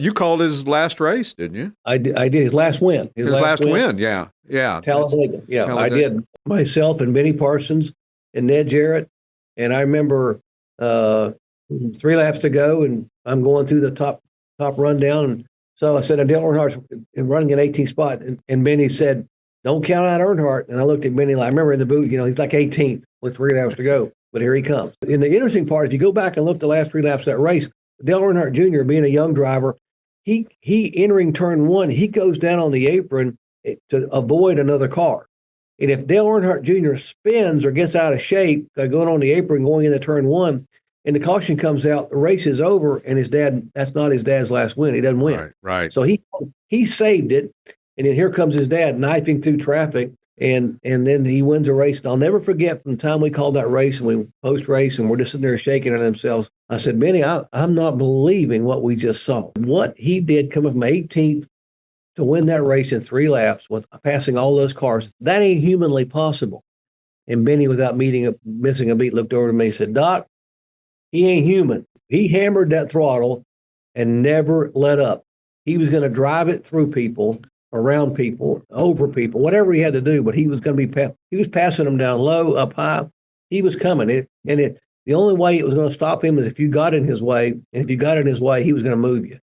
You called his last race, didn't you? I did his last win. His last win, yeah. Talladega. Yeah, Talladega. I did. Myself and Benny Parsons and Ned Jarrett. And I remember 3 laps to go, and I'm going through the top rundown. And so I said, Dale Earnhardt's running an 18th spot. And Benny said, don't count out Earnhardt. And I looked at Benny, I remember in the booth, he's like 18th with 3 laps to go. But here he comes. And the interesting part, if you go back and look the last 3 laps of that race, Dale Earnhardt Jr., being a young driver, he entering turn 1, he goes down on the apron to avoid another car. And if Dale Earnhardt Jr. spins or gets out of shape, going on the apron, going into turn 1, and the caution comes out, the race is over, and that's not his dad's last win. He doesn't win. Right. So he saved it, and then here comes his dad knifing through traffic, and then he wins a race. And I'll never forget from the time we called that race, and we post-race, and we're just sitting there shaking at themselves. I said, Benny, I'm not believing what we just saw. What he did coming from 18th to win that race in 3 laps with passing all those cars, that ain't humanly possible. And Benny, without missing a beat, looked over to me and said, Doc, he ain't human. He hammered that throttle and never let up. He was going to drive it through people, around people, over people, whatever he had to do, but he was going to be he was passing them down low, up high. He was coming. The only way it was going to stop him is if you got in his way, and if you got in his way, he was going to move you.